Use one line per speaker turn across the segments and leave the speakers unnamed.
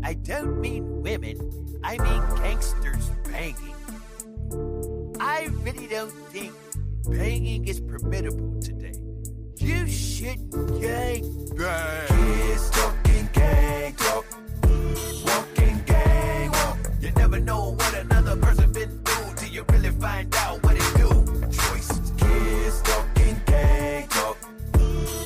I don't mean women, I mean gangsters banging. I really don't think banging is permittable today. You should gang bang. Kids talking gang talk, walking gang walk. You never know what another person been through till you really find out what it do. Choices. Kids talking gang talk,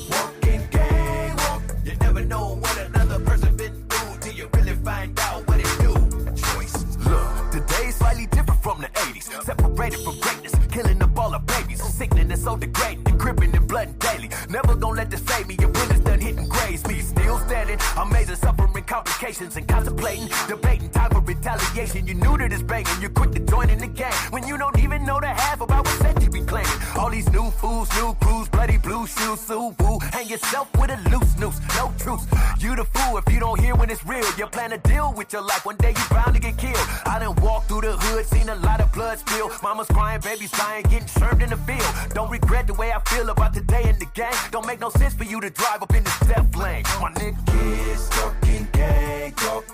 walking gang walk. You never know what another person been through till you really find out what it do. Choices.
Look, today's slightly different from the 80s. Separated from greatness, killing up all the babies. Sickening and so degrading, and gripping and blooding daily. Never gonna let this fade me, your bullets done hitting graves. Me still standing, amazing suffering, complications, and contemplating, debating, time for retaliation. You new to this banging, you're quick to join in the game when you don't even know the half about what set you be claiming. All these new fools, new crews, bloody blue shoes, so woo. Hang yourself with a loose noose, no truce. You the fool if you don't hear when it's real. You plan to deal with your life, one day you bound to get killed. I done walked through the hood, seen a lot of blood spill. Mama's crying, babies dying, getting served in the field. Don't regret the way I feel about today in the game. Don't make no sense for you to drive up in this death lane. My nigga.
Kids talking gang talk,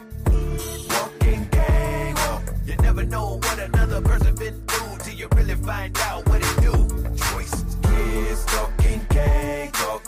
walking gang walk. You never know what another person been through till you really find out what it do. Choices. Kids talking gang talk,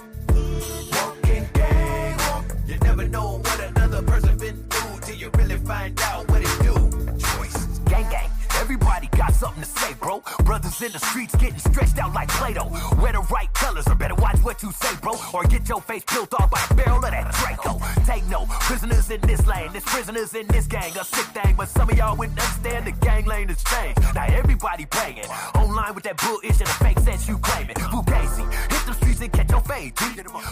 walking gang walk. You never know what another person been through till you really find out what it do. Choices.
Gang gang, everybody got something to say, bro. Brothers in the streets getting stretched out like Play-Doh. Wear the right colors or better watch what you say, bro. Or get your face peeled off by a barrel of that Draco. Take no prisoners in this lane. There's prisoners in this gang, a sick thing. But some of y'all wouldn't understand the gang lane has changed. Now everybody banging, online with that bullish and the fake sense you claiming. Fugazi, hit the streets and catch your fade, G.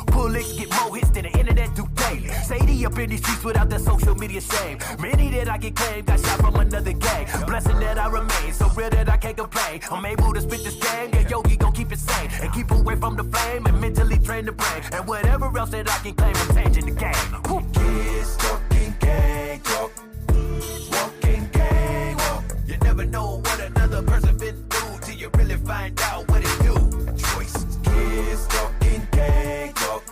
Bullets get more hits than the internet do daily. Sadie up in these streets without that social media shame. Many that I get claimed got shot from another gang. Blessing that I remain, so real that I can't complain. I'm able to spit this game, yeah, Yogi gon' keep it sane. And keep away from the flame and mentally train the brain. And whatever else that I can claim, I'm changing the game. Woo.
Kids talking gang talk, walking gang walk. You never know what another person been through till you really find out what it do. Choices. Kids talking gang talk,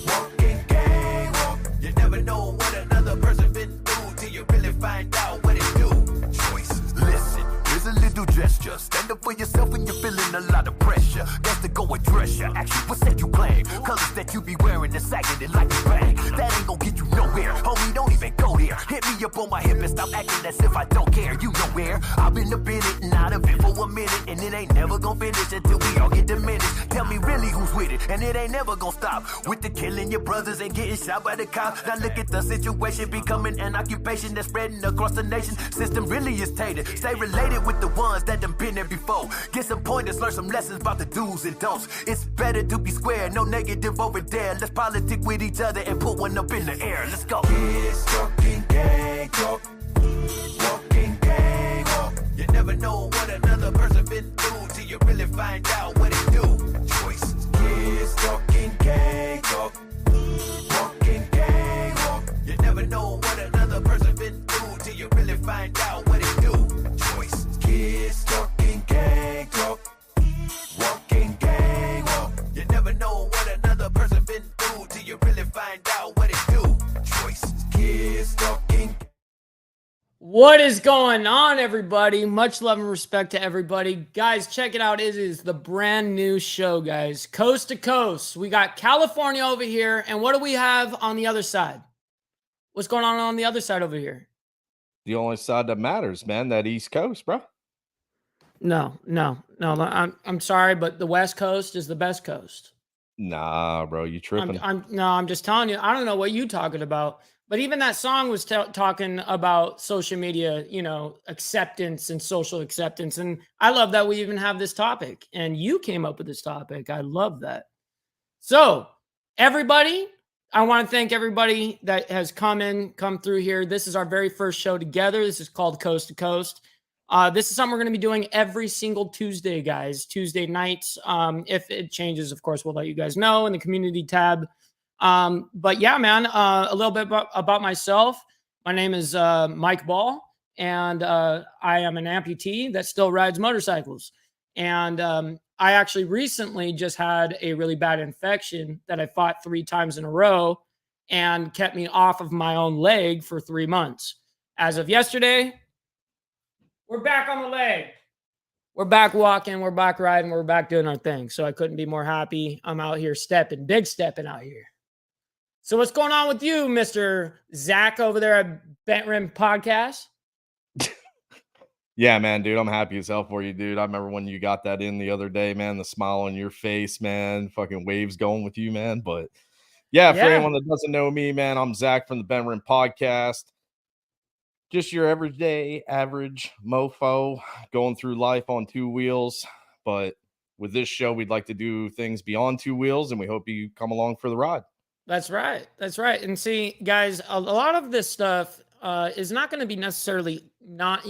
walking gang walk. You never know what another person been through till you really find out what it do. Choices.
Listen, here's a little gesture. Stand up for yourself when you're feeling a lot of pressure. That's to go address ya. Actually, what's that you claim? Colors that you be wearing and sagging it like a bang. That ain't gon' get you nowhere. Homie, don't even go there. Hit me up on my hip and stop acting as if I don't care. You know where I've been up in it and out of it for a minute. And it ain't never gon' finish until we all get diminished. Tell me really who's with it. And it ain't never gon' stop. With the killing your brothers and getting shot by the cops. Now look at the situation becoming an occupation that's spreading across the nation. System really is tainted. Stay related with the ones that done been there before. Get some pointers, learn some lessons about the do's and don'ts. It's better to be square, no negative over there. Let's politic with each other and put one up in the air. Let's go.
Kids talking gang talk, walking gang walk. You never know what another person been through till you really find out what it do. Choices. Kids talking gang talk, walking gang walk. You never know what another person been through till you really find out what it do. Choices. Kids talking gang talk, walking gang walk. You never know what another person been through till you really find out what it do. Choices. Kids talking.
What is going on, everybody? Much love and respect to everybody. Guys, check it out. It is the brand new show, guys. Coast to coast. We got California over here. And what do we have on the other side? What's going on the other side over here?
The only side that matters, man, that East Coast, bro.
No. I'm sorry, but the West Coast is the best coast.
Nah, bro, you tripping.
I'm just telling you. I don't know what you talking about. But even that song was talking about social media, acceptance and social acceptance. And I love that we even have this topic. And you came up with this topic. I love that. So, everybody, I want to thank everybody that has come through here. This is our very first show together. This is called Coast to Coast. This is something we're going to be doing every single Tuesday, guys. Tuesday nights. If it changes, of course, we'll let you guys know in the community tab. But yeah, man, a little bit about myself. My name is Mike Ball, and I am an amputee that still rides motorcycles. And I actually recently just had a really bad infection that I fought 3 times in a row. and kept me off of my own leg for 3 months. As of yesterday, we're back on the leg. We're back walking, we're back riding, we're back doing our thing. So I couldn't be more happy. I'm out here big stepping out here. So what's going on with you, Mr. Zach over there at Bent Rim Podcast?
Yeah, man, dude, I'm happy as hell for you, dude. I remember when you got that in the other day, man, the smile on your face, man, fucking waves going with you, man. But yeah, for anyone that doesn't know me, man, I'm Zach from the Bent Rim Podcast. Just your everyday average mofo going through life on two wheels. But with this show, we'd like to do things beyond two wheels, and we hope you come along for the ride.
That's right. That's right. And see, guys, a lot of this stuff is not going to be necessarily not,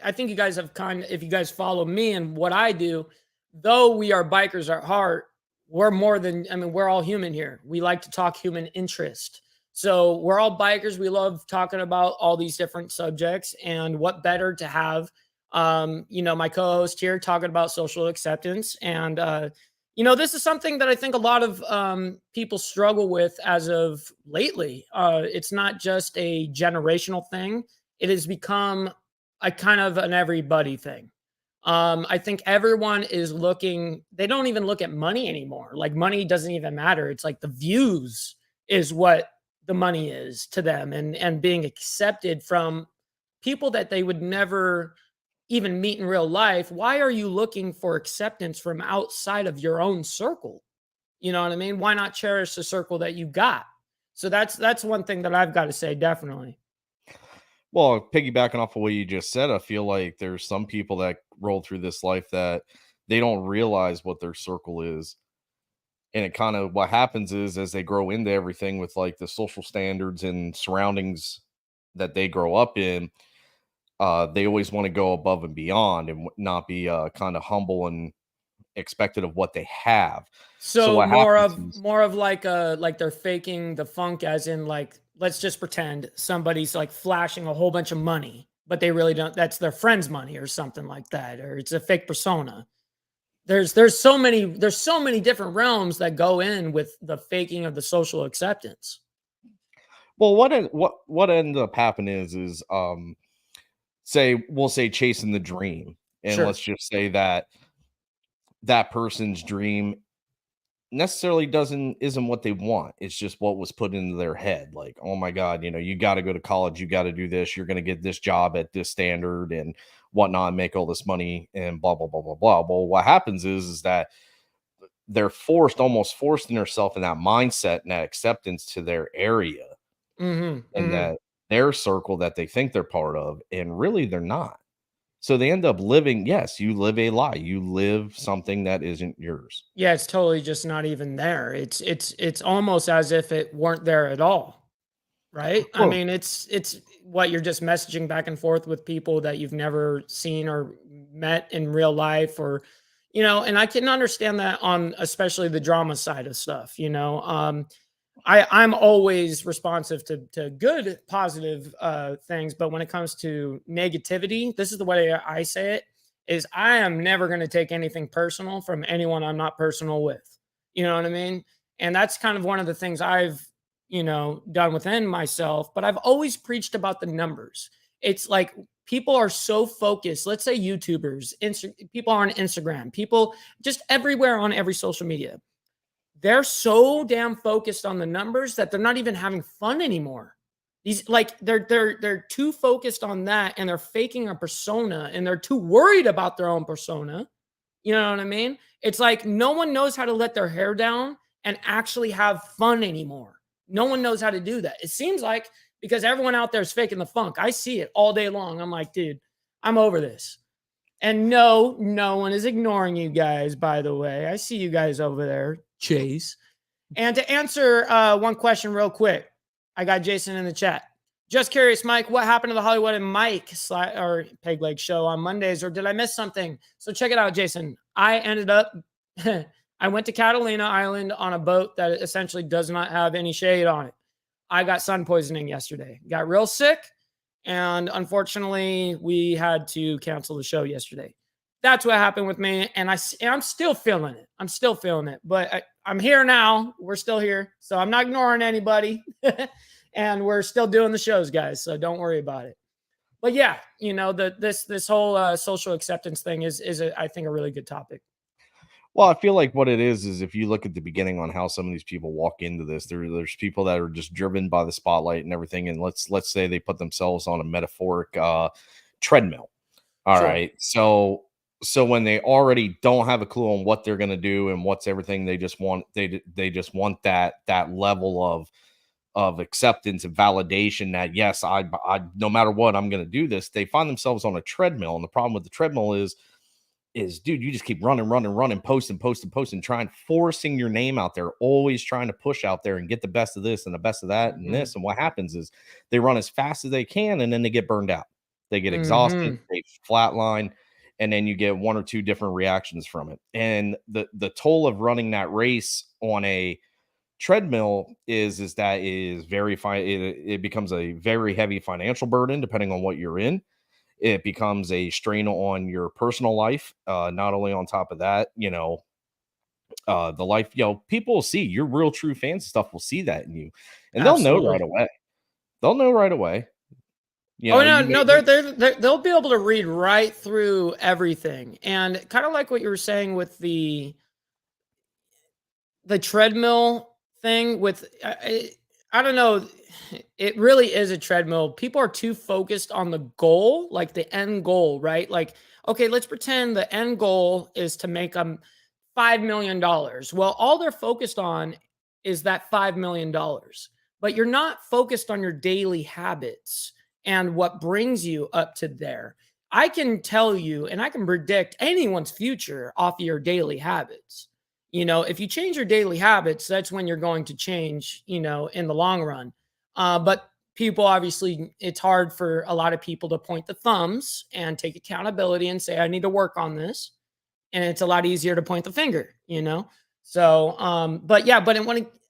I think you guys have if you guys follow me and what I do, though we are bikers at heart, we're we're all human here. We like to talk human interest. So we're all bikers. We love talking about all these different subjects, and what better to have, my co-host here talking about social acceptance. And, this is something that I think a lot of people struggle with as of lately. It's not just a generational thing. It has become a kind of an everybody thing. I think everyone is they don't even look at money anymore. Like, money doesn't even matter. It's like the views is what the money is to them, and being accepted from people that they would never even meet in real life. Why are you looking for acceptance from outside of your own circle? You know what I mean? Why not cherish the circle that you got? So that's one thing that I've got to say, definitely.
Well, piggybacking off of what you just said, I feel like there's some people that roll through this life that they don't realize what their circle is. And it kind of, what happens is, as they grow into everything with like the social standards and surroundings that they grow up in, they always want to go above and beyond and not be kind of humble and expected of what they have.
So more of like they're faking the funk, as in, like, let's just pretend somebody's like flashing a whole bunch of money, but they really don't. That's their friend's money or something like that, or it's a fake persona. There's so many different realms that go in with the faking of the social acceptance.
Well, what ended up happening is we'll say chasing the dream, and
Sure.
let's just say that person's dream necessarily isn't what they want. It's just what was put into their head. Like, oh my God, you got to go to college, you got to do this, you're going to get this job at this standard and whatnot, and make all this money and blah, blah, blah, blah, blah. Well, what happens is that they're almost forcing themselves in that mindset and that acceptance to their area and that their circle that they think they're part of, and really they're not. So they end up living, yes, you live a lie. You live something that isn't yours.
Yeah, it's totally just not even there. It's almost as if it weren't there at all. Right?
Well,
I mean, it's what you're just messaging back and forth with people that you've never seen or met in real life, or, and I can understand that on especially the drama side of stuff. I'm always responsive to good, positive things, but when it comes to negativity, this is the way I say it, is I am never going to take anything personal from anyone I'm not personal with. You know what I mean? And that's kind of one of the things I've, done within myself, but I've always preached about the numbers. It's like people are so focused, let's say YouTubers, people on Instagram, people just everywhere on every social media. They're so damn focused on the numbers that they're not even having fun anymore. These, like, they're too focused on that, and they're faking a persona, and they're too worried about their own persona. You know what I mean? It's like no one knows how to let their hair down and actually have fun anymore. No one knows how to do that. It seems like, because everyone out there is faking the funk. I see it all day long. I'm like, dude, I'm over this. And no one is ignoring you guys, by the way. I see you guys over there, Chase. And to answer one question real quick, I got Jason in the chat. Just curious, Mike, what happened to the Hollywood and Mike or Peg Leg show on Mondays, or did I miss something? So check it out, Jason. I ended up, I went to Catalina Island on a boat that essentially does not have any shade on it. I got sun poisoning yesterday, got real sick, and unfortunately we had to cancel the show yesterday. that's what happened with me. And I'm still feeling it. I'm still feeling it, but I'm here now. We're still here. So I'm not ignoring anybody and we're still doing the shows, guys. So don't worry about it. But yeah, you know, this whole social acceptance thing is I think a really good topic.
Well, I feel like what it is if you look at the beginning on how some of these people walk into this, there's people that are just driven by the spotlight and everything. And let's say they put themselves on a metaphoric treadmill. All right. So when they already don't have a clue on what they're going to do and what's everything, they just want just want that level of acceptance and validation that yes, I no matter what, I'm going to do this. They find themselves on a treadmill, and the problem with the treadmill is dude, you just keep running, posting, trying, forcing your name out there, always trying to push out there and get the best of this and the best of that and this. And what happens is they run as fast as they can, and then they get burned out. They get exhausted, they flatline, and then you get one or two different reactions from it. And the toll of running that race on a treadmill is very fine. It becomes a very heavy financial burden depending on what you're in. It becomes a strain on your personal life. Not only on top of that, you know, the life, you know, people will see your real true fans and stuff will see that in you, and they'll know right away. They'll know right away. You know,
they'll be able to read right through everything. And kind of like what you were saying with the treadmill thing with, I don't know. It really is a treadmill. People are too focused on the goal, like the end goal, right? Like, okay, let's pretend the end goal is to make $5 million. Well, all they're focused on is that $5 million, but you're not focused on your daily habits and what brings you up to there. I can tell you, and I can predict anyone's future off of your daily habits. You know, if you change your daily habits, that's when you're going to change, you know, in the long run. But people, obviously, it's hard for a lot of people to point the thumbs and take accountability and say, I need to work on this. And it's a lot easier to point the finger, you know? So, but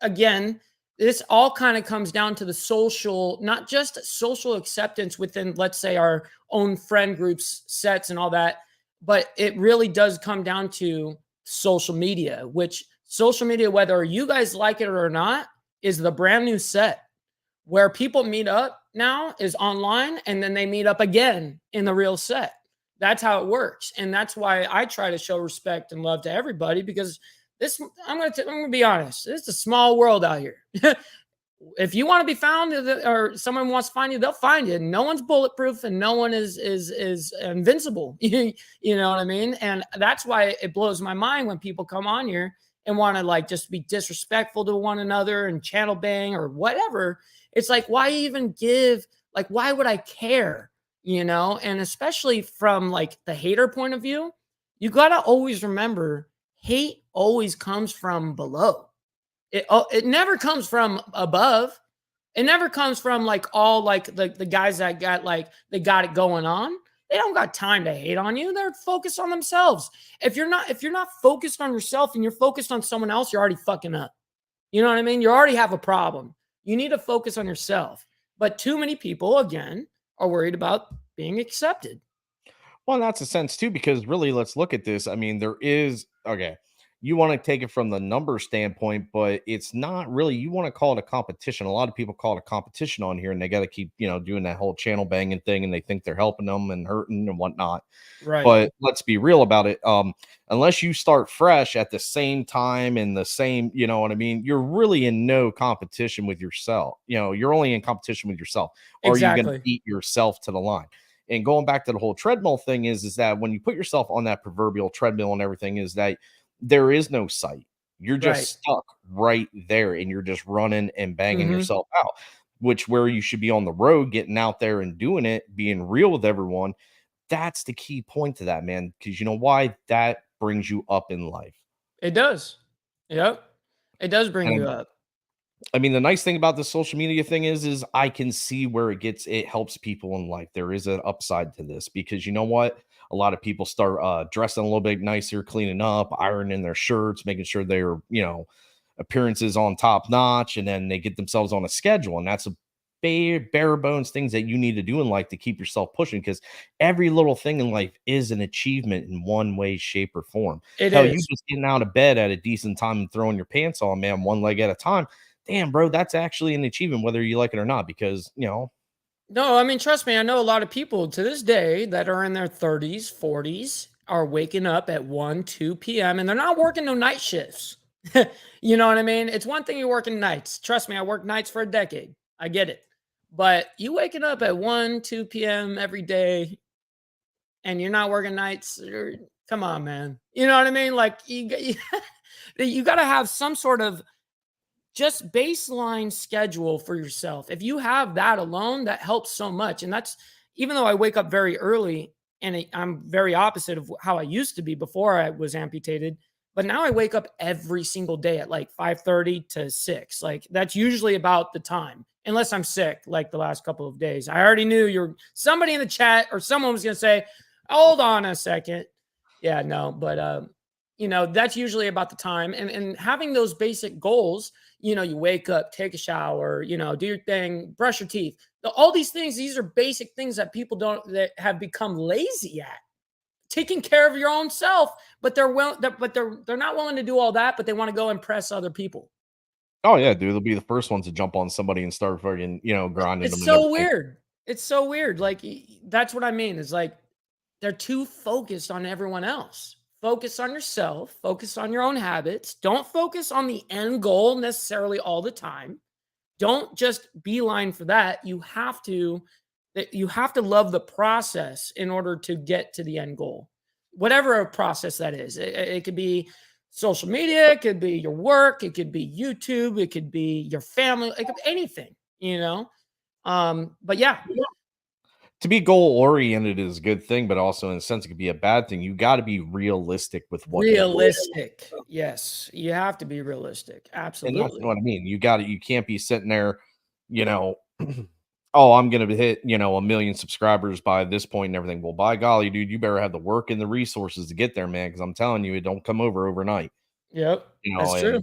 again, this all kind of comes down to the social, not just social acceptance within, let's say, our own friend groups, sets and all that, but it really does come down to social media, which social media, whether you guys like it or not, is the brand new set. Where people meet up now is online, and then they meet up again in the real set. That's how it works. And that's why I try to show respect and love to everybody, because I'm going to be honest. It's a small world out here. If you want to be found, or someone wants to find you, they'll find you. No one's bulletproof, and no one is invincible. You know what I mean? And that's why it blows my mind when people come on here and want to like just be disrespectful to one another and channel bang or whatever. It's like, why even why would I care? You know, and especially from like the hater point of view, you got to always remember hate always comes from below. It never comes from above. It never comes from like all like the guys that got like, they got it going on. They don't got time to hate on you. They're focused on themselves. If you're not focused on yourself and you're focused on someone else, you're already fucking up. You know what I mean? You already have a problem. You need to focus on yourself. But too many people, again, are worried about being accepted.
Well, that's a sense too, because really, let's look at this. I mean, there is, okay, you want to take it from the number standpoint, but it's not really, you want to call it a competition. A lot of people call it a competition on here, and they got to keep, you know, doing that whole channel banging thing, and they think they're helping them and hurting and whatnot.
Right.
But let's be real about it. Unless you start fresh at the same time and the same, you know what I mean? You're really in no competition with yourself. You know, you're only in competition with yourself. Exactly. Are you going to beat yourself to the line? And going back to the whole treadmill thing is that when you put yourself on that proverbial treadmill and everything, is that there is no sight. You're just stuck right there, and you're just running and banging yourself out, which where you should be on the road, getting out there and doing it, being real with everyone. That's the key point to that, man. Because you know why? That brings you up in life.
It does. Yep. It does bring you up.
I mean, the nice thing about the social media thing is I can see where it helps people in life. There is an upside to this, because you know what? A lot of people start dressing a little bit nicer, cleaning up, ironing their shirts, making sure their, you know, appearances on top notch, and then they get themselves on a schedule. And that's bare bones things that you need to do in life to keep yourself pushing, because every little thing in life is an achievement in one way, shape, or form.
It
Hell, you
is.
just getting out of bed at a decent time and throwing your pants on, man, one leg at a time. Damn, bro, that's actually an achievement, whether you like it or not, because,
No, I mean, trust me, I know a lot of people to this day that are in their 30s, 40s are waking up at 1, 2 p.m. and they're not working no night shifts. You know what I mean? It's one thing you're working nights. Trust me, I worked nights for a decade. I get it. But you waking up at 1, 2 p.m. every day and you're not working nights, come on, man. You know what I mean? Like you got to have some sort of just baseline schedule for yourself. If you have that alone, that helps so much. And that's, even though I wake up very early and I'm very opposite of how I used to be before I was amputated, but now I wake up every single day at like 5:30 to 6. Like that's usually about the time, unless I'm sick, like the last couple of days. I already knew somebody in the chat or someone was going to say, hold on a second. Yeah, no, but that's usually about the time. And having those basic goals, you wake up, take a shower, do your thing, brush your teeth. All these things, these are basic things that people that have become lazy at. Taking care of your own self, but they're not willing to do all that, but they want to go impress other people.
oh yeah, dude, they'll be the first ones to jump on somebody and start fucking, grinding
It's
them.
so weird. It's so weird. Like that's what I mean. Is like they're too focused on everyone else. Focus on yourself, focus on your own habits. Don't focus on the end goal necessarily all the time. Don't just beeline for that. You have to love the process in order to get to the end goal. Whatever a process that is. It could be social media, it could be your work, it could be YouTube, it could be your family, it could be anything, But yeah,
to be goal oriented is a good thing, but also in a sense it could be a bad thing. You got to be realistic with what
realistic. Yes, you have to be realistic.
and that's
Absolutely.
what I mean. You can't be sitting there, oh, I'm gonna hit, 1 million subscribers by this point and everything. Well, by golly, dude, you better have the work and the resources to get there, man, because I'm telling you, it don't come over overnight.
Yep, that's true.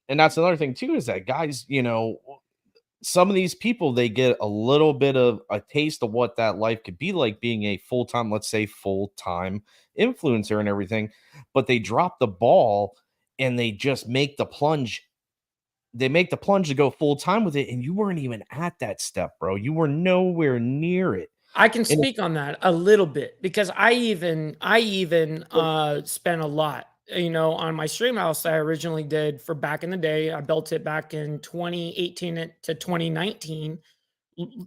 And that's another thing too, is that guys, some of these people, they get a little bit of a taste of what that life could be like being a full-time, let's say full-time influencer and everything, but they drop the ball and they just make the plunge. They make the plunge to go full-time with it, and you weren't even at that step, bro. You were nowhere near it.
I can speak on that a little bit because I even spent a lot, on my stream house that I originally did for back in the day. I built it back in 2018 to 2019,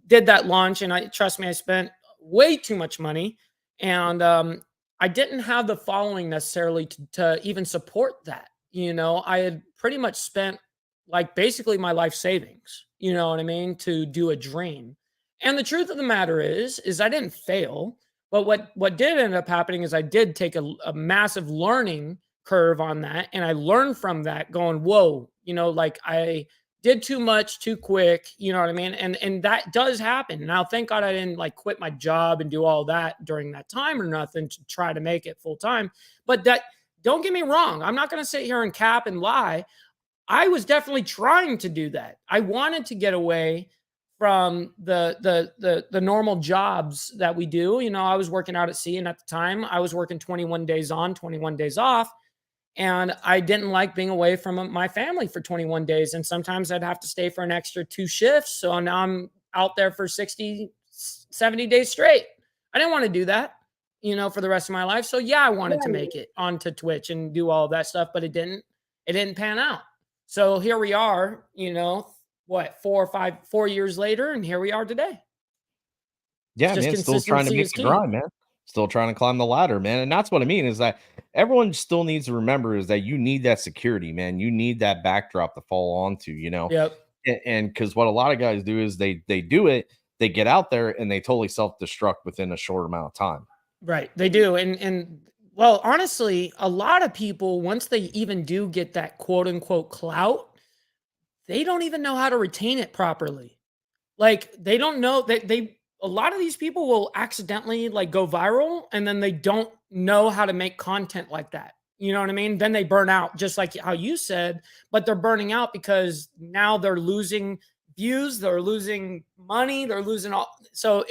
did that launch. And trust me, I spent way too much money. And I didn't have the following necessarily to even support that. I had pretty much spent like basically my life savings, you know what I mean, to do a dream. And the truth of the matter is I didn't fail. But what did end up happening is I did take a massive learning curve on that. And I learned from that going, whoa, like I did too much too quick, you know what I mean? And that does happen. Now, thank God I didn't like quit my job and do all that during that time or nothing to try to make it full time. But don't get me wrong. I'm not going to sit here and cap and lie. I was definitely trying to do that. I wanted to get away from the normal jobs that we do. I was working out at sea, and at the time I was working 21 days on, 21 days off. And I didn't like being away from my family for 21 days. And sometimes I'd have to stay for an extra 2 shifts. So now I'm out there for 60, 70 days straight. I didn't want to do that, for the rest of my life. So yeah, I wanted to make it onto Twitch and do all that stuff, but it didn't pan out. So here we are, 4 years later, and here we are today.
Yeah, man, still trying to make the grind, man. Still trying to climb the ladder, man. And that's what I mean, is that everyone still needs to remember is that you need that security, man. You need that backdrop to fall onto,
Yep.
And because what a lot of guys do is they do it, they get out there and they totally self-destruct within a short amount of time.
Right. They do. And well, honestly, a lot of people, once they even do get that quote unquote clout, they don't even know how to retain it properly. Like they don't know that a lot of these people will accidentally like go viral and then they don't know how to make content like that. You know what I mean? Then they burn out, just like how you said, but they're burning out because now they're losing views, they're losing money, they're losing all. So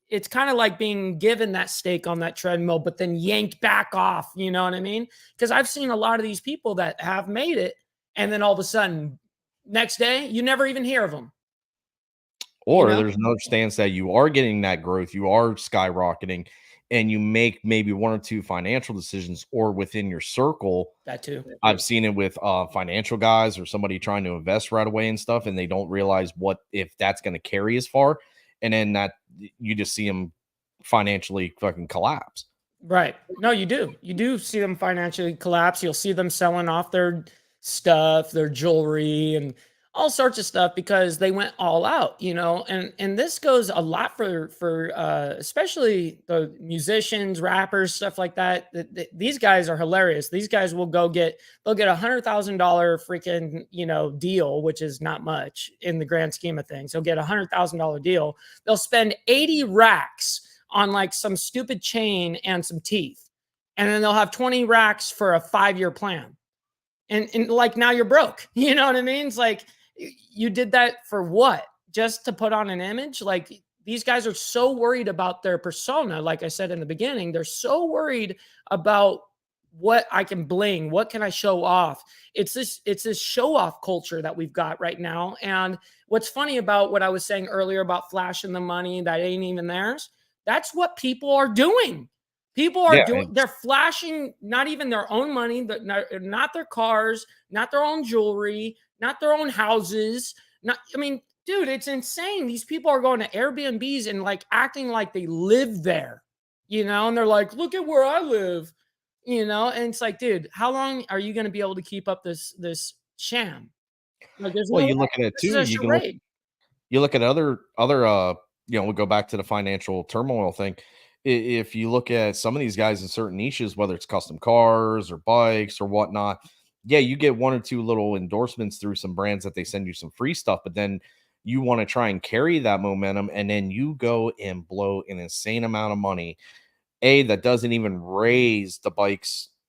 it's kind of like being given that stake on that treadmill, but then yanked back off. You know what I mean? Because I've seen a lot of these people that have made it, and then all of a sudden, next day, you never even hear of them.
Or
know?
there's no stance that you are getting that growth, you are skyrocketing, and you make maybe one or two financial decisions, or within your circle.
That too.
I've seen it with financial guys or somebody trying to invest right away and stuff, and they don't realize what if that's going to carry as far, and then that you just see them financially fucking collapse.
Right. No, you do. You do see them financially collapse. You'll see them selling off their stuff, their jewelry, and all sorts of stuff because they went all out, you know. And this goes a lot for especially the musicians, rappers, stuff like that. These guys are hilarious. These guys will they'll get $100,000 freaking, you know, deal, which is not much in the grand scheme of things. They'll get $100,000 deal. They'll spend 80 racks on like some stupid chain and some teeth. And then they'll have 20 racks for a 5-year plan. And like, now you're broke. You know what I mean? It's like, you did that for what? Just to put on an image? Like, these guys are so worried about their persona. Like I said in the beginning, they're so worried about what I can bling, what can I show off. It's this show off culture that we've got right now. And what's funny about what I was saying earlier about flashing the money that ain't even theirs, that's what people are doing. People are they're flashing not even their own money, not their cars, not their own jewelry, not their own houses. I mean, dude, it's insane. These people are going to Airbnbs and like acting like they live there, you know, and they're like, look at where I live, you know, and it's like, dude, how long are you going to be able to keep up this sham? Like,
well, you look at it too. You look at other you know, we'll go back to the financial turmoil thing. If you look at some of these guys in certain niches, whether it's custom cars or bikes or whatnot, yeah, you get one or two little endorsements through some brands that they send you some free stuff, but then you want to try and carry that momentum, and then you go and blow an insane amount of money. That doesn't even raise the bike,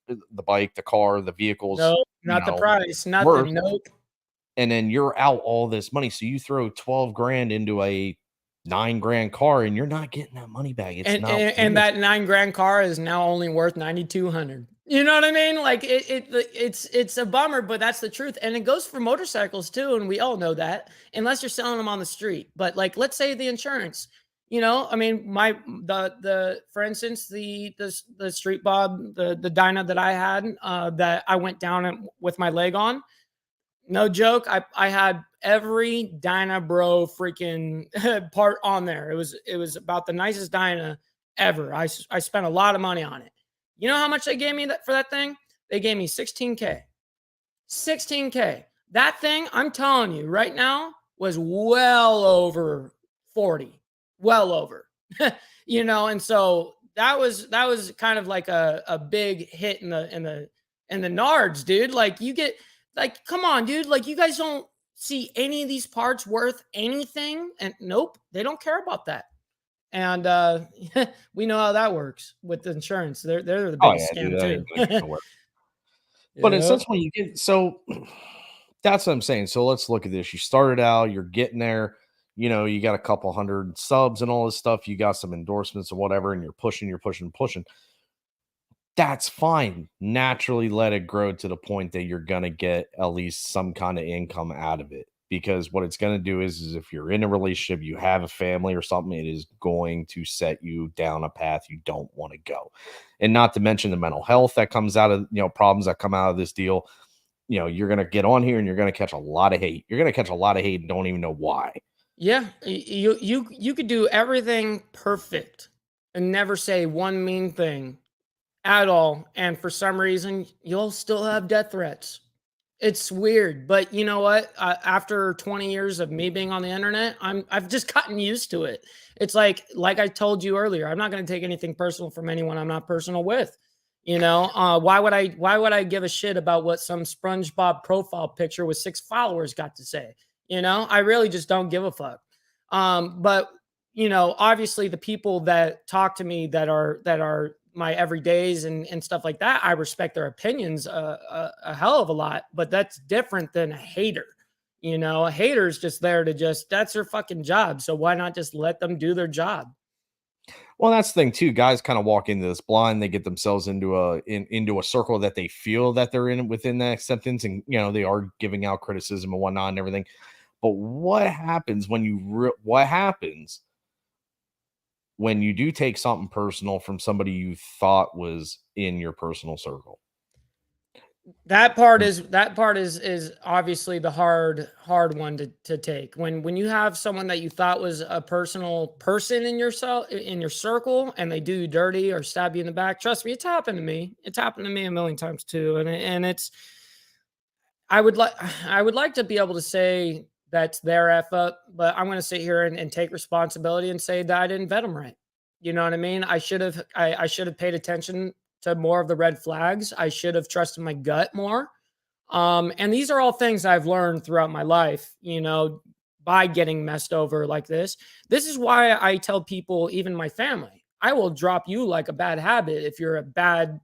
the car, the vehicles.
No, not the price, nothing. Nope.
And then you're out all this money. So you throw 12 grand into a $9,000 car, and you're not getting that money back.
And that $9,000 car is now only worth $9,200. You know what I mean? Like, it's a bummer, but that's the truth. And it goes for motorcycles too, and we all know that, unless you're selling them on the street. But like, let's say the insurance, you know, I mean, for instance, the Street Bob, the Dyna that I had, that I went down with my leg on. No joke. I had every Dyna Bro freaking part on there. It was about the nicest Dyna ever. I spent a lot of money on it. You know how much they gave me for that thing? They gave me $16K. $16K. That thing, I'm telling you right now, was well over 40. Well over. You know, and so that was kind of like a big hit in the nards, dude. Like, you get, like, come on, dude. Like, you guys don't see any of these parts worth anything? And nope, they don't care about that. And we know how that works with the insurance. They're the biggest scam too.
But in sense, when you get, so that's what I'm saying. So let's look at this. You started out, you're getting there, you know, you got a couple hundred subs and all this stuff. You got some endorsements or whatever, and you're pushing. That's fine. Naturally let it grow to the point that you're going to get at least some kind of income out of it. Because what it's going to do is if you're in a relationship, you have a family or something, it is going to set you down a path you don't want to go. And not to mention the mental health that comes out of, you know, problems that come out of this deal. You know, you're going to get on here and you're going to catch a lot of hate. You're going to catch a lot of hate and don't even know why.
Yeah. You could do everything perfect and never say one mean thing at all. And for some reason, you'll still have death threats. It's weird, but you know what? After 20 years of me being on the internet, I've just gotten used to it. It's like I told you earlier, I'm not going to take anything personal from anyone I'm not personal with. You know, why would I give a shit about what some SpongeBob profile picture with 6 followers got to say? You know, I really just don't give a fuck. But you know, obviously the people that talk to me that are my everydays and stuff like that, I respect their opinions a hell of a lot, but that's different than a hater. You know, a hater's just there to that's their fucking job. So why not just let them do their job?
Well, that's the thing too. Guys kind of walk into this blind. They get themselves into into a circle that they feel that they're in within that acceptance, and they are giving out criticism and whatnot and everything. But what happens when what happens when you do take something personal from somebody you thought was in your personal circle?
That part is obviously the hard one to take. When you have someone that you thought was a personal person in your circle, and they do you dirty or stab you in the back. Trust me, it's happened to me. It's happened to me a million times too. And it's I would like to be able to say that's their F up, but I'm going to sit here and take responsibility and say that I didn't vet them right. You know what I mean? I should have paid attention to more of the red flags. I should have trusted my gut more. And these are all things I've learned throughout my life, by getting messed over like this. This is why I tell people, even my family, I will drop you like a bad habit if you're a bad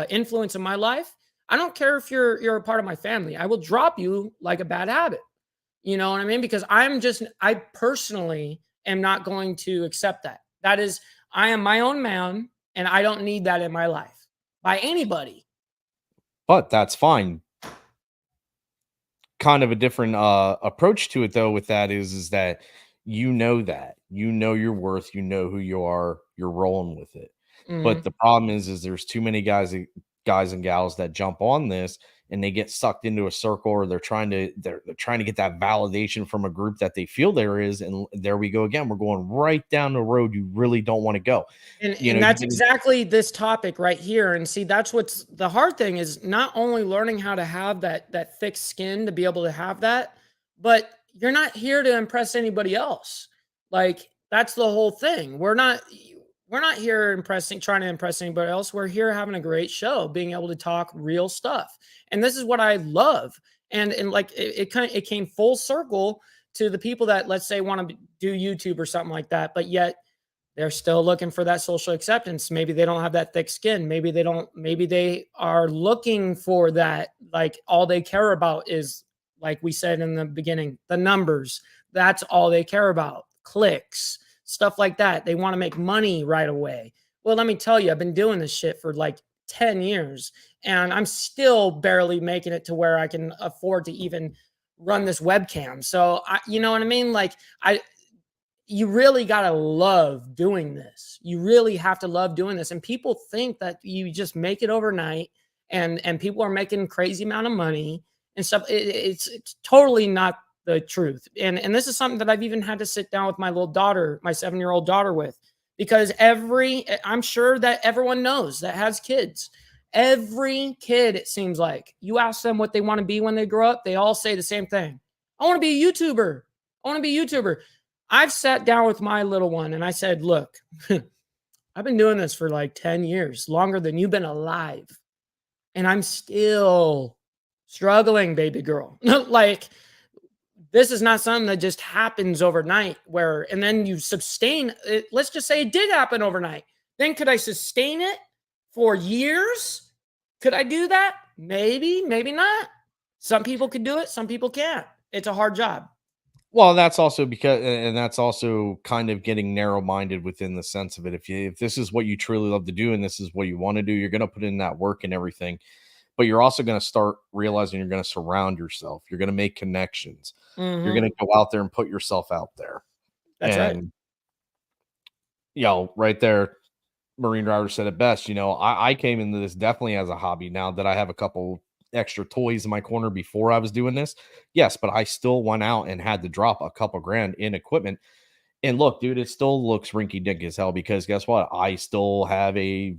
influence in my life. I don't care if you're a part of my family. I will drop you like a bad habit. You know what I mean? Because I personally am not going to accept that. I am my own man, and I don't need that in my life by anybody.
But that's fine. Kind of a different approach to it, though, with that is that you know your worth, you know who you are, you're rolling with it.
Mm-hmm.
But the problem is there's too many guys and gals that jump on this and they get sucked into a circle, or they're trying to get that validation from a group that they feel there is. And there we go again. We're going right down the road you really don't want to go.
And that's exactly this topic right here. And see, that's what's the hard thing is not only learning how to have that thick skin to be able to have that, but you're not here to impress anybody else. Like, that's the whole thing. We're not here trying to impress anybody else. We're here having a great show, being able to talk real stuff. And this is what I love. And like it came full circle to the people that, let's say, want to do YouTube or something like that, but yet they're still looking for that social acceptance. Maybe they don't have that thick skin. Maybe they are looking for that. Like, all they care about is, like we said in the beginning, the numbers. That's all they care about. Clicks, stuff like that. They want to make money right away. Well, let me tell you, I've been doing this shit for like 10 years, and I'm still barely making it to where I can afford to even run this webcam. So you know what I mean? Like, you really got to love doing this. You really have to love doing this. And people think that you just make it overnight, and people are making crazy amount of money and stuff. It's totally not the truth. And this is something that I've even had to sit down with my little daughter, my 7-year-old daughter, with, because I'm sure that everyone knows that has kids. Every kid, it seems like, you ask them what they want to be when they grow up, they all say the same thing. I want to be a YouTuber. I want to be a YouTuber. I've sat down with my little one and I said, look, I've been doing this for like 10 years, longer than you've been alive. And I'm still struggling, baby girl. Like, this is not something that just happens overnight and then you sustain it. Let's just say it did happen overnight. Then could I sustain it for years? Could I do that? Maybe, maybe not. Some people could do it. Some people can't. It's a hard job.
Well, that's also that's also kind of getting narrow-minded within the sense of it. If this is what you truly love to do and this is what you want to do, you're going to put in that work and everything. But you're also going to start realizing you're going to surround yourself. You're going to make connections. Mm-hmm. You're going to go out there and put yourself out there.
That's right.
Right there, Marine Driver said it best. I came into this definitely as a hobby. Now that I have a couple extra toys in my corner before I was doing this, yes, but I still went out and had to drop a couple grand in equipment. And look, dude, it still looks rinky-dink as hell, because guess what? I still have I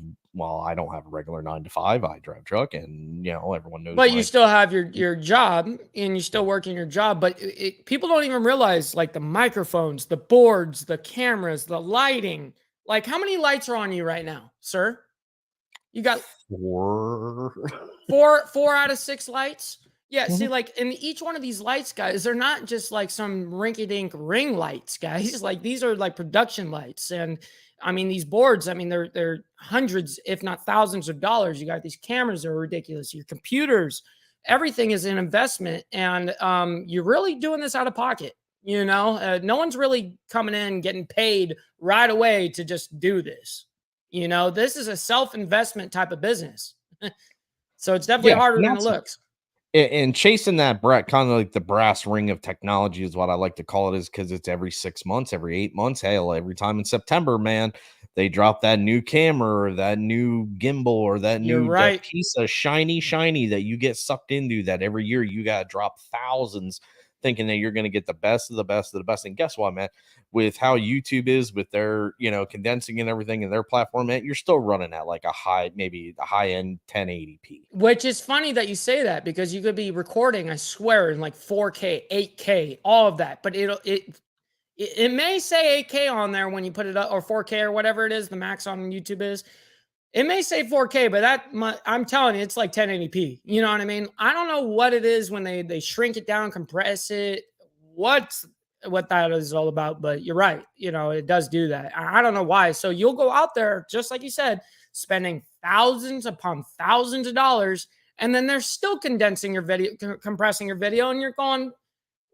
don't have a regular 9-to-5. I drive truck, and everyone knows.
But you still have your job, and you're still working your job. But people don't even realize, like, the microphones, the boards, the cameras, the lighting. Like, how many lights are on you right now, sir? You got
4
out of 6 lights. Yeah, see, like, in each one of these lights, guys, they're not just like some rinky-dink ring lights, guys. Like, these are like production lights. And I mean, these boards, I mean, they're hundreds, if not thousands of dollars. You got these cameras that are ridiculous, your computers, everything is an investment, and you're really doing this out of pocket. No one's really coming in getting paid right away to just do this. This is a self-investment type of business. So it's definitely
Yeah,
harder
and
than it looks.
and chasing that kind of like the brass ring of technology is what I like to call it, is because it's every 6 months, every 8 months. Hell, every time in September, man, they drop that new camera or that new gimbal or that
You're
new
right.
piece of shiny that you get sucked into, that every year you got to drop thousands thinking that you're going to get the best of the best of the best. And guess what, man? With how YouTube is, with their, condensing and everything in their platform, man, you're still running at like maybe a high end 1080p.
Which is funny that you say that, because you could be recording, I swear, in like 4K, 8K, all of that, but it may say 8K on there when you put it up, or 4K or whatever it is, the max on YouTube is. It may say 4K, but I'm telling you, it's like 1080p. You know what I mean? I don't know what it is when they shrink it down, compress it, what that is all about, but you're right. It does do that. I don't know why. So you'll go out there, just like you said, spending thousands upon thousands of dollars, and then they're still condensing your video, compressing your video, and you're going,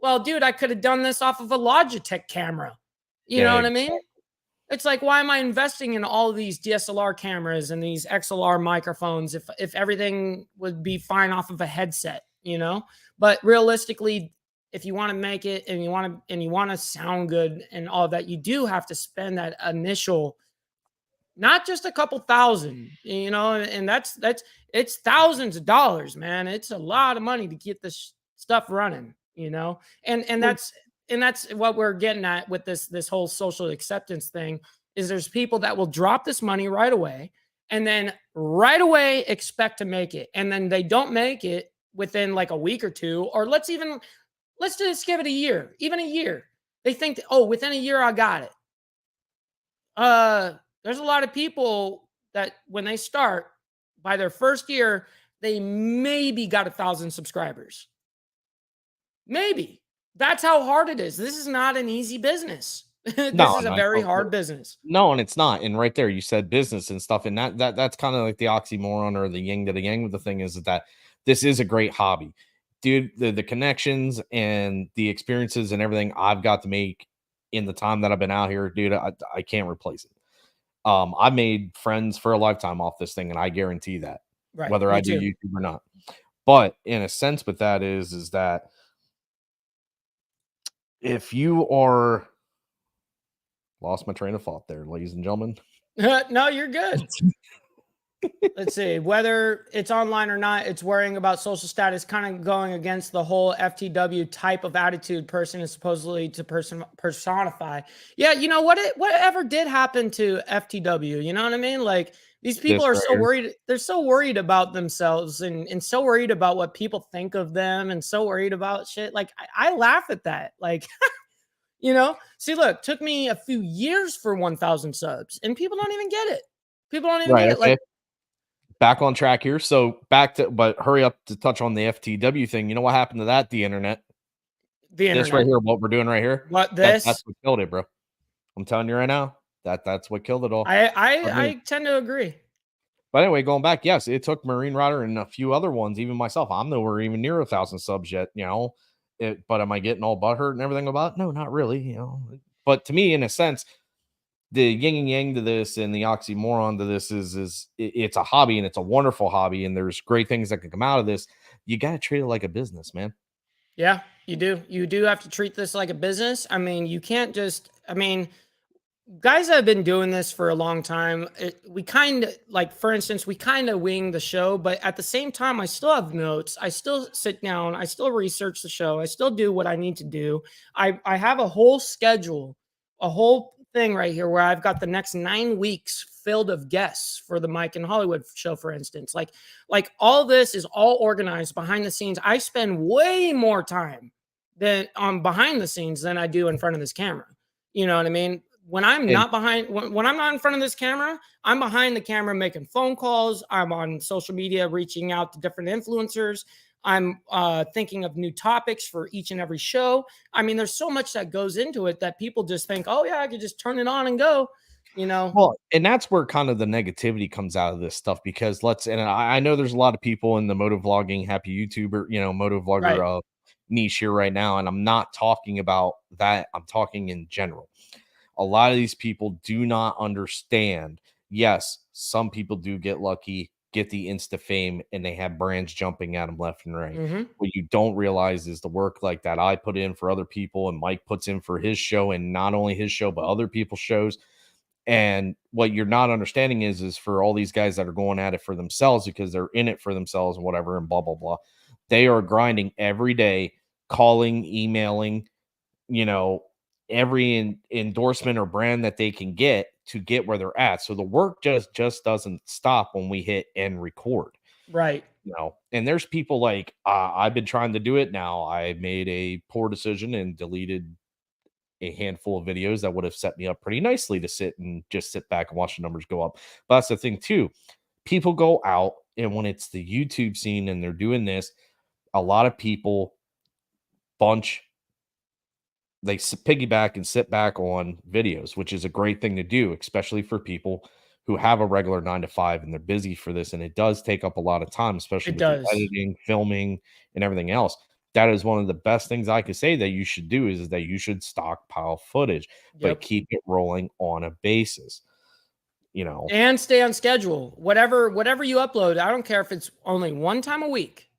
well, dude, I could have done this off of a Logitech camera. You know what I mean? It's like, why am I investing in all these DSLR cameras and these XLR microphones if everything would be fine off of a headset, But realistically, if you want to make it and you want to sound good and all that, you do have to spend that initial, not just a couple thousand, and it's thousands of dollars, man. It's a lot of money to get this stuff running, and that's what we're getting at with this whole social acceptance thing, is there's people that will drop this money right away and then right away expect to make it. And then they don't make it within like a week or two, or let's just give it a year, even a year. They think, within a year, I got it. There's a lot of people that when they start, by their first year, they maybe got 1,000 subscribers. Maybe. That's how hard it is. This is not an easy business. This is a very hard business.
No, and it's not. And right there, you said business and stuff, and that's kind of like the oxymoron or the yin to the yang with the thing, is that this is a great hobby, dude. The connections and the experiences and everything I've got to make in the time that I've been out here, dude, I can't replace it. I made friends for a lifetime off this thing, and I guarantee that,
right,
whether I do YouTube or not. But in a sense, with that is that if you are, lost my train of thought there, ladies and gentlemen.
No, you're good. Let's see, whether it's online or not, it's worrying about social status, kind of going against the whole FTW type of attitude person is supposedly to personify. Yeah, whatever did happen to FTW, you know what I mean? Like, these people are so worried. They're so worried about themselves and so worried about what people think of them and so worried about shit. Like, I laugh at that. Like, see, look, took me a few years for 1,000 subs and people don't even get it. People don't even get it. Like,
back on track here. So but hurry up to touch on the FTW thing. You know what happened to that? The internet. This right here, what we're doing right here. That's what killed it, bro. I'm telling you right now, that's what killed it all.
I tend to agree.
But anyway, going back, yes, it took Marine Rider and a few other ones, even myself. I'm nowhere even near 1,000 subs yet, but am I getting all butthurt and everything about it? No, not really, But to me, in a sense, the yin and yang to this and the oxymoron to this is it's a hobby, and it's a wonderful hobby, and there's great things that can come out of this. You got to treat it like a business, man.
Yeah, you do. You do have to treat this like a business. I mean, you can't just, guys that have been doing this for a long time, we kind of, like, for instance, we kind of wing the show, but at the same time, I still have notes. I still sit down. I still research the show. I still do what I need to do. I have a whole schedule, a whole thing right here where I've got the next 9 weeks filled of guests for the Mike in Hollywood show, for instance. Like all this is all organized behind the scenes. I spend way more time than behind the scenes than I do in front of this camera. You know what I mean? When I'm not behind, when I'm not in front of this camera, I'm behind the camera making phone calls. I'm on social media reaching out to different influencers. I'm thinking of new topics for each and every show. I mean, there's so much that goes into it that people just think, oh yeah, I could just turn it on and go. you know?
Well, and that's where kind of the negativity comes out of this stuff because I know there's a lot of people in the motovlogging, happy YouTuber,
Right.
motovlogger niche here right now. And I'm not talking about that. I'm talking in general. A lot of these people do not understand. Yes, some people do get lucky, get the insta fame, and they have brands jumping at them left and right.
Hmm.
What you don't realize is the work like that I put in for other people and Mike puts in for his show, and not only his show, but other people's shows. And what you're not understanding is for all these guys that are going at it for themselves because they're in it for themselves and whatever and blah blah blah. They are grinding every day, calling, emailing, you know, every endorsement or brand that they can get to get where they're at. So the work just doesn't stop when we hit and record.
Right.
And there's people like I've been trying to do it now. I made a poor decision and deleted a handful of videos that would have set me up pretty nicely to sit back and watch the numbers go up. But that's the thing too. People go out, and when it's the YouTube scene and they're doing this, a lot of people they piggyback and sit back on videos, which is a great thing to do, especially for people who have a regular 9 to 5 and they're busy for this. And it does take up a lot of time, especially
It
with the
does.
editing, filming, and everything else. That is one of the best things I could say that you should do is that you should stockpile footage, but
Yep.
keep it rolling on a basis,
And stay on schedule. Whatever you upload, I don't care if it's only one time a week.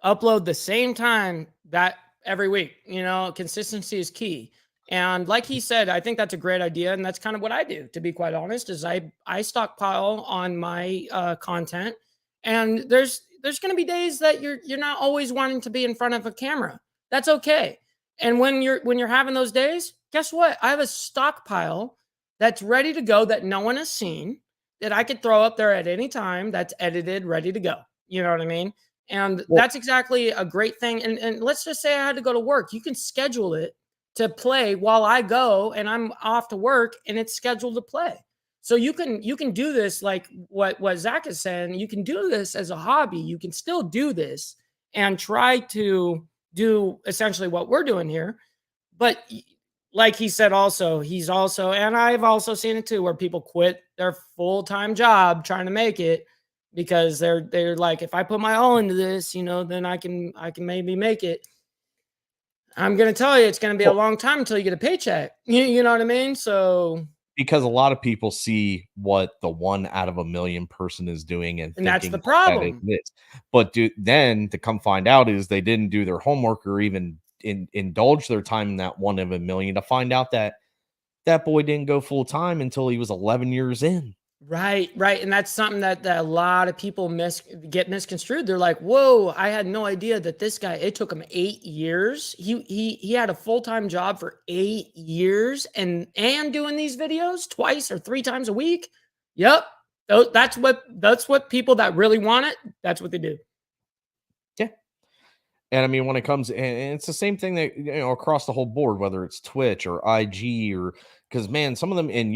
Upload the same time that every week. Consistency is key. And like he said, I think that's a great idea, and that's kind of what I do. To be quite honest, is I stockpile on my content, and there's going to be days that you're not always wanting to be in front of a camera. That's okay. And when you're having those days, guess what? I have a stockpile that's ready to go that no one has seen that I could throw up there at any time. That's edited, ready to go. You know what I mean? And
Well,
that's exactly a great thing. And let's just say I had to go to work. You can schedule it to play while I go and I'm off to work and it's scheduled to play. So you can do this like what Zach is saying. You can do this as a hobby. You can still do this and try to do essentially what we're doing here. But like he said, and I've also seen it too, where people quit their full-time job trying to make it because they're like, if I put my all into this, then I can maybe make it. I'm gonna tell you, it's gonna be a
well,
long time until you get a paycheck. You know what I mean? So,
because a lot of people see what the 1 out of 1 million person is doing and
and that's
thinking
the
that it
problem.
is. But then to come find out is they didn't do their homework or even indulge their time in that 1 of 1 million to find out that boy didn't go full time until he was 11 years in.
Right, right. And that's something that a lot of people get misconstrued. They're like, whoa, I had no idea that this guy, it took him 8 years. He had a full-time job for 8 years and doing these videos twice or 3 times a week. Yep. That's what people that really want it, that's what they do.
Yeah. And I mean, when it comes, and it's the same thing that, across the whole board, whether it's Twitch or IG or, because man, some of them, and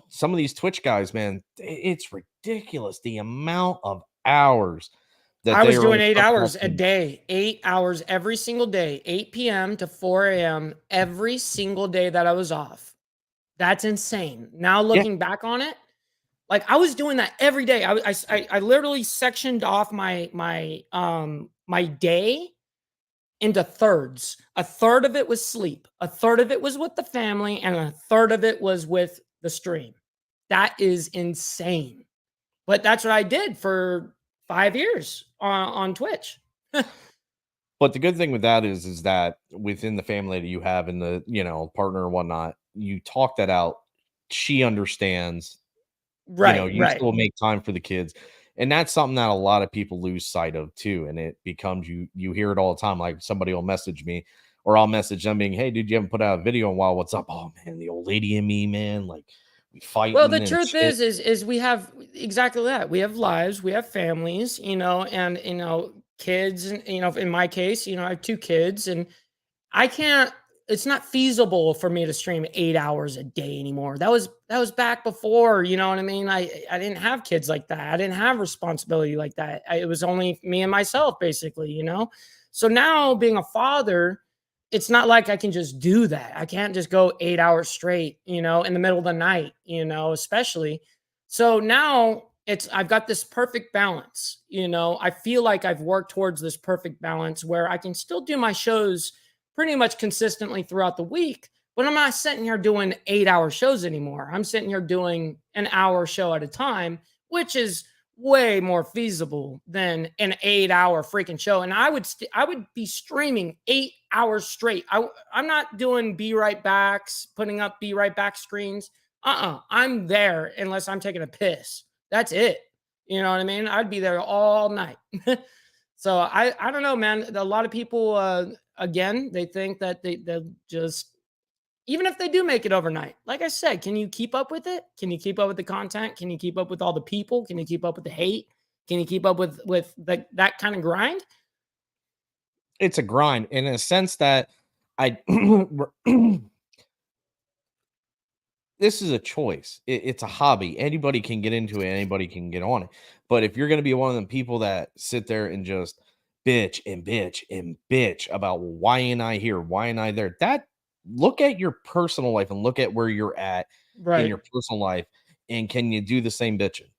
some of these Twitch guys, man, it's ridiculous the amount of hours that
I
they
was
are
doing 8 hours a
in.
day, 8 hours every single day, 8 p.m. to 4 a.m. every single day that I was off. That's insane. Now
Yeah.
looking back on it, like I was doing that every day. I literally sectioned off my day into thirds. A third of it was sleep, a third of it was with the family, and a third of it was with the stream. That is insane. But that's what I did for 5 years on Twitch.
But the good thing with that is that within the family that you have and the, partner or whatnot, you talk that out. She understands,
Right,
you
right.
still make time for the kids. And that's something that a lot of people lose sight of too. And it becomes you hear it all the time. Like somebody will message me or I'll message them being, hey, dude, you haven't put out a video in a while. What's up? Oh man, the old lady and me, man. Like we
Well, the
fighting and
truth
shit.
is we have exactly that. We have lives, we have families, and kids, and in my case, I have 2 kids, and I can't. It's not feasible for me to stream 8 hours a day anymore. That was back before, you know what I mean. I didn't have kids like that. I didn't have responsibility like that. It was only me and myself, basically. So now being a father, it's not like I can just do that. I can't just go 8 hours straight, in the middle of the night, especially. So now I've got this perfect balance, I feel like I've worked towards this perfect balance where I can still do my shows pretty much consistently throughout the week, but I'm not sitting here doing 8-hour shows anymore. I'm sitting here doing an hour show at a time, which is way more feasible than an 8-hour freaking show. And I would be streaming 8 hours straight. I'm not doing be right backs, putting up be right back screens. I'm there unless I'm taking a piss. That's it. You know what I mean? I'd be there all night. So I don't know, man. A lot of people, again, they think that they'll just, even if they do make it overnight, like I said, can you keep up with it? Can you keep up with the content? Can you keep up with all the people? Can you keep up with the hate? Can you keep up with that kind of grind?
It's a grind in a sense that I this is a choice. It's a hobby. Anybody can get into it. Anybody can get on it. But if you're going to be one of them people that sit there and just bitch and bitch and bitch about why ain't I here? Why ain't I there? Look at your personal life and look at where you're at in your personal life. And can you do the same bitching?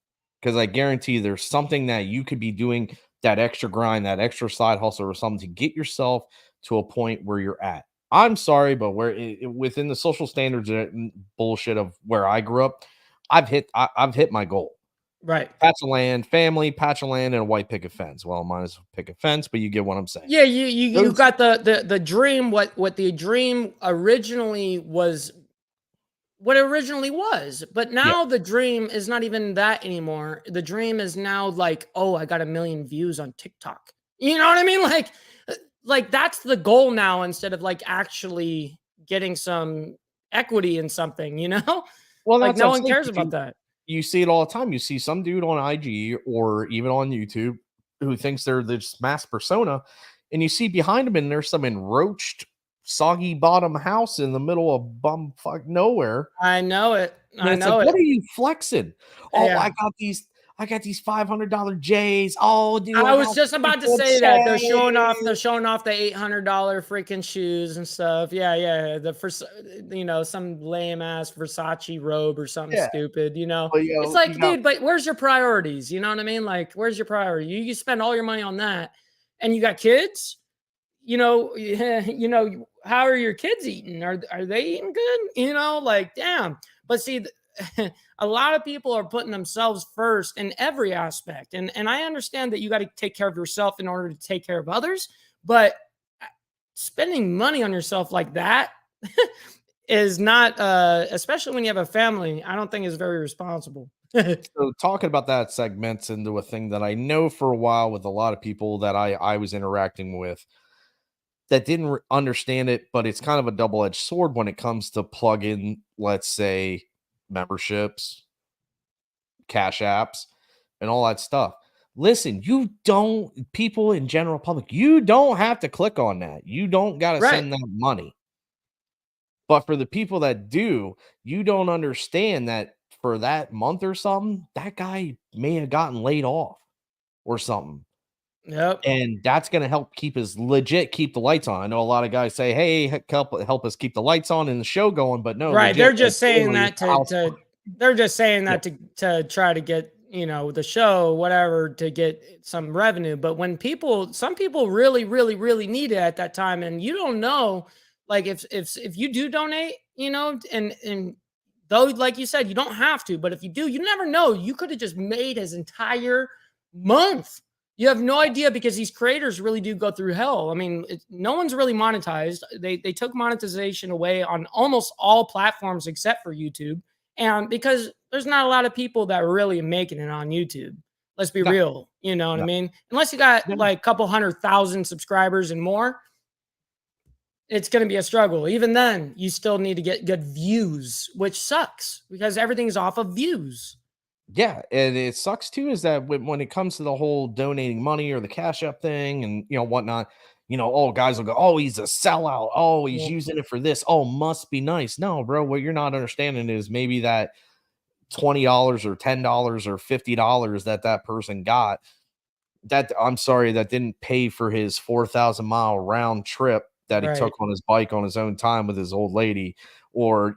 Because I guarantee there's something that you could be doing, that extra grind, that extra side hustle or something to get yourself to a point where you're at. I'm sorry, but within the social standards bullshit of where I grew up, I've hit my goal.
Right.
Patch of land, family, patch of land, and a white picket fence. Well, mine is a picket fence, but you get what I'm saying.
Yeah, you got the dream, what the dream originally was, what it originally was. But now the dream is not even that anymore. The dream is now like, oh, I got 1 million views on TikTok. You know what I mean? Like that's the goal now, instead of like actually getting some equity in something,
Well,
like no one cares about that.
You see it all the time. You see some dude on IG or even on YouTube who thinks they're this mass persona, and you see behind him, and there's some enroached, soggy bottom house in the middle of bumfuck nowhere.
I know it. I know
like,
it.
What are you flexing? Oh,
Yeah.
I got these $500 J's. Oh, dude,
I was just about to say that they're showing off the $800 freaking shoes and stuff. Yeah. Some lame ass Versace robe or something stupid. It's like, dude, but where's your priorities? You know what I mean? Like, where's your priority? You spend all your money on that, and you got kids. How are your kids eating? Are they eating good? Like, damn. But see, a lot of people are putting themselves first in every aspect. And I understand that you got to take care of yourself in order to take care of others. But spending money on yourself like that is not, especially when you have a family, I don't think is very responsible.
So talking about that segments into a thing that I know for a while with a lot of people that I was interacting with that didn't understand it, but it's kind of a double-edged sword when it comes to plug in, let's say, memberships, cash apps, and all that stuff. Listen, people in general public, you don't have to click on that. You don't got to send that money. But for the people that do, you don't understand that for that month or something, that guy may have gotten laid off or something.
Yep.
And that's going to help keep the lights on. I know a lot of guys say, hey, help us keep the lights on and the show going, but no.
Right. They're just saying that to try to get, the show, whatever, to get some revenue. But when some people really, really, really need it at that time, and you don't know, like if you do donate, and though, like you said, you don't have to, but if you do, you never know. You could have just made his entire month. You have no idea, because these creators really do go through hell. I mean, no one's really monetized. They took monetization away on almost all platforms except for YouTube. And because there's not a lot of people that are really making it on YouTube. Let's be real. You know what I mean? Unless you got like a couple 100,000 subscribers and more, it's going to be a struggle. Even then, you still need to get good views, which sucks because everything's off of views.
Yeah, and it sucks too is that when it comes to the whole donating money or the cash up thing and whatnot, guys will go, oh, he's a sellout. Oh, he's using it for this. Oh, must be nice. No, bro, what you're not understanding is maybe that $20 or $10 or $50 that person got, that I'm sorry, that didn't pay for his 4,000 mile round trip that he
Right.
took on his bike on his own time with his old lady, or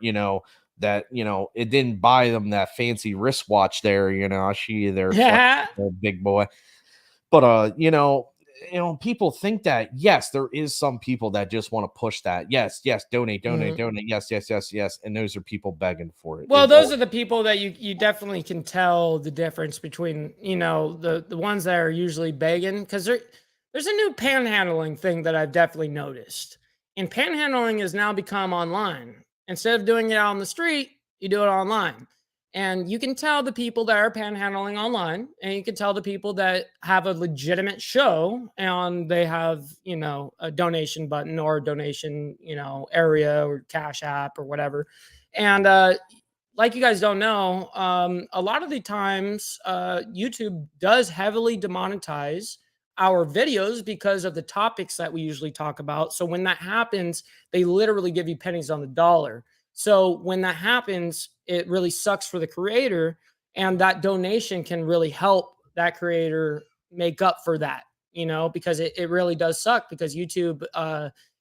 that it didn't buy them that fancy wristwatch there. I see you there,
Yeah.
big boy. But people think that, yes, there is some people that just want to push that. Yes, donate,
Mhm.
donate. Yes, yes, yes, yes. And those are people begging for it.
Well, those are the people that you definitely can tell the difference between, the ones that are usually begging, because there's a new panhandling thing that I've definitely noticed. And panhandling has now become online. Instead of doing it out on the street, you do it online. And you can tell the people that are panhandling online, and you can tell the people that have a legitimate show and they have, a donation button or a donation, area or cash app or whatever. And like you guys don't know, a lot of the times YouTube does heavily demonetize our videos because of the topics that we usually talk about. So when that happens, they literally give you pennies on the dollar. So when that happens, it really sucks for the creator, and that donation can really help that creator make up for that, because it really does suck, because YouTube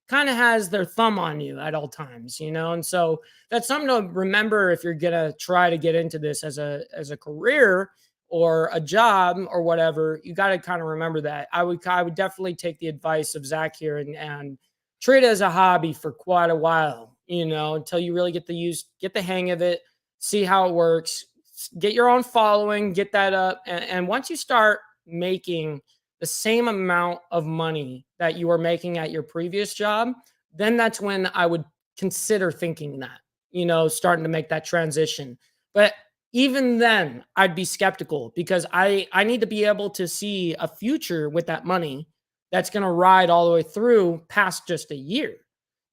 kind of has their thumb on you at all times, and so that's something to remember if you're gonna try to get into this as a career or a job or whatever. You got to kind of remember that. I would definitely take the advice of Zach here and treat it as a hobby for quite a while, until you really get the hang of it, see how it works, get your own following, get that up, and once you start making the same amount of money that you were making at your previous job, then that's when I would consider thinking that, starting to make that transition. But even then, I'd be skeptical, because I need to be able to see a future with that money that's going to ride all the way through past just a year.